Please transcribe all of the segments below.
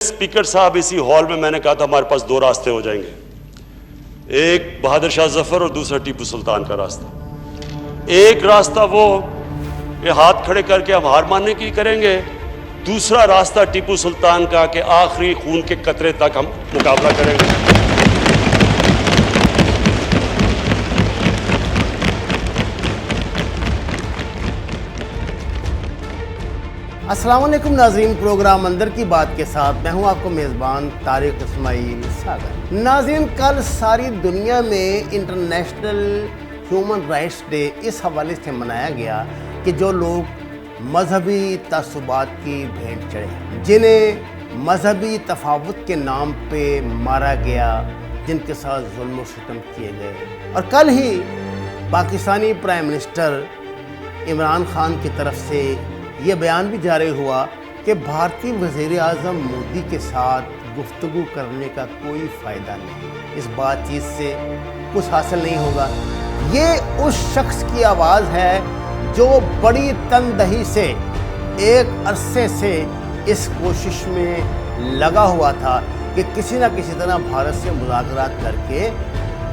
Speaker साहब, इसी hall में मैंने कहा था हमारे पास दो रास्ते हो जाएंगे, एक बहादुर शाह जफर और दूसरा टीपू सुल्तान का रास्ता। एक रास्ता वो ये हाथ खड़े करके हम हार मानने की करेंगे, दूसरा रास्ता टीपू सुल्तान का कि आखिरी खून के कतरे तक हम मुकाबला करेंगे। अस्सलाम वालेकुम नाज़रीन, प्रोग्राम अंदर की बात के साथ मैं हूं आपको मेज़बान तारिक इस्माइल सागर। नाज़रीन, कल सारी दुनिया में इंटरनेशनल ह्यूमन राइट्स डे इस हवाले से मनाया गया कि जो लोग मजहबी तसुबात की भेंट चढ़े, जिन्हें मजहबी तफावत के नाम पे मारा गया, जिनके साथ जुल्म और सितम किए गए। और कल ही पाकिस्तानी प्राइम मिनिस्टर इमरान खान की तरफ से ये बयान भी जारी हुआ कि भारतीय वज़ीर आज़म मोदी के साथ गुफ्तगू करने का कोई फ़ायदा नहीं, इस बातचीत से कुछ हासिल नहीं होगा। ये उस शख्स की आवाज़ है जो बड़ी तनदही से एक अरसे से इस कोशिश में लगा हुआ था कि किसी न किसी तरह भारत से मुज़ाकरात करके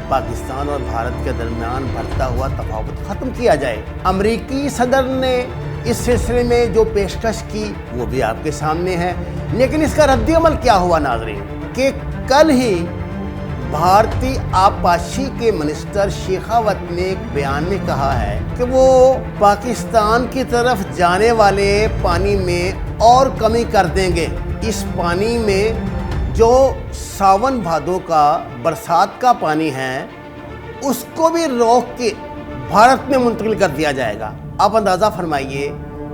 पाकिस्तान और भारत के दरमियान बढ़ता हुआ तफावत ख़त्म किया जाए। अमरीकी सदर ने इस सिलसिले में जो पेशकश की वो भी आपके सामने है, लेकिन इसका रद्द-ए-अमल क्या हुआ नाज़रीन, कि कल ही भारतीय आबपाशी के मिनिस्टर शेखावत ने एक बयान में कहा है कि वो पाकिस्तान की तरफ जाने वाले पानी में और कमी कर देंगे। इस पानी में जो सावन भादों का बरसात का पानी है उसको भी रोक के भारत में मुंतकिल कर दिया जाएगा। आप अंदाज़ा फरमाइए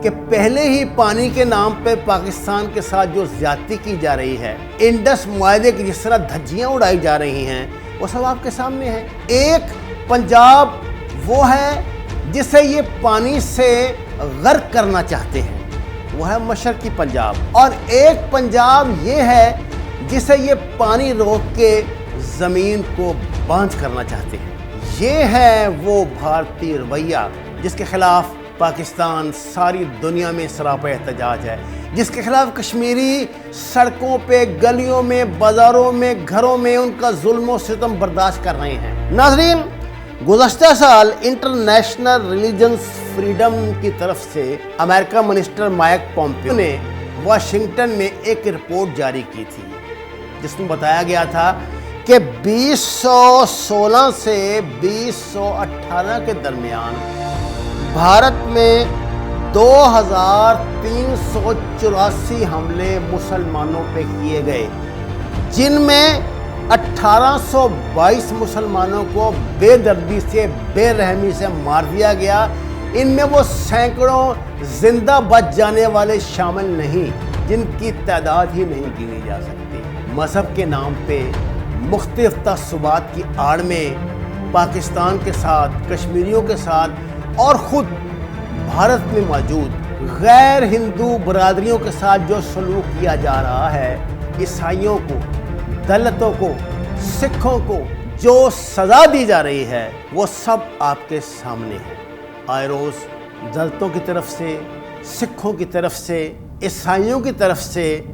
कि पहले ही पानी के नाम पे पाकिस्तान के साथ जो ज़्यादती की जा रही है, इंडस मुआहदे की जिस तरह धज्जियाँ उड़ाई जा रही हैं, वो सब आपके सामने है। एक पंजाब वो है जिसे ये पानी से गर्क करना चाहते हैं, वो है मशरकी पंजाब, और एक पंजाब ये है जिसे ये पानी रोक के ज़मीन को बांझ करना चाहते हैं। ये है वो भारतीय रवैया जिसके खिलाफ पाकिस्तान सारी दुनिया में सरापा एहतजाज है, जिसके खिलाफ कश्मीरी सड़कों पे, गलियों में, बाज़ारों में, घरों में उनका जुल्म और सितम बर्दाश्त कर रहे हैं। नाज़रीन, गुज़श्ता साल इंटरनेशनल रिलीजन्स फ्रीडम की तरफ से अमेरिका मिनिस्टर माइक पॉम्पियो ने वाशिंगटन में एक रिपोर्ट जारी की थी जिसमें बताया गया था कि 2016 से 2018 के दरमियान भारत में 2384 हमले मुसलमानों पे किए गए, जिनमें 1822 मुसलमानों को बेदर्दी से, बेरहमी से मार दिया गया। इनमें वो सैकड़ों जिंदा बच जाने वाले शामिल नहीं जिनकी तादाद ही नहीं गिनी जा सकती। मज़हब के नाम पे मुख्तलिफ तस्सुबात की आड़ में पाकिस्तान के साथ, कश्मीरियों के साथ और ख़ुद भारत में मौजूद गैर हिंदू बरादरियों के साथ जो सलूक किया जा रहा है, ईसाइयों को, दलितों को, सिखों को जो सज़ा दी जा रही है, वो सब आपके सामने है। आए रोज़ दलितों की तरफ से, सिखों की तरफ से, ईसाइयों की तरफ से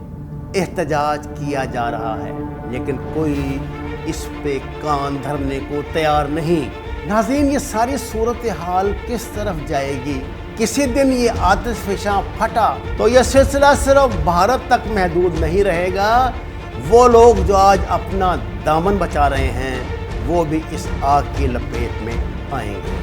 एहतजाज किया जा रहा है, लेकिन कोई इस पे कान धरने को तैयार नहीं। नाज़रीन, ये सारी सूरत हाल किस तरफ जाएगी? किसी दिन ये आतिशफ़शां फटा तो यह सिलसिला सिर्फ भारत तक महदूद नहीं रहेगा। वो लोग जो आज अपना दामन बचा रहे हैं वो भी इस आग की लपेट में आएंगे।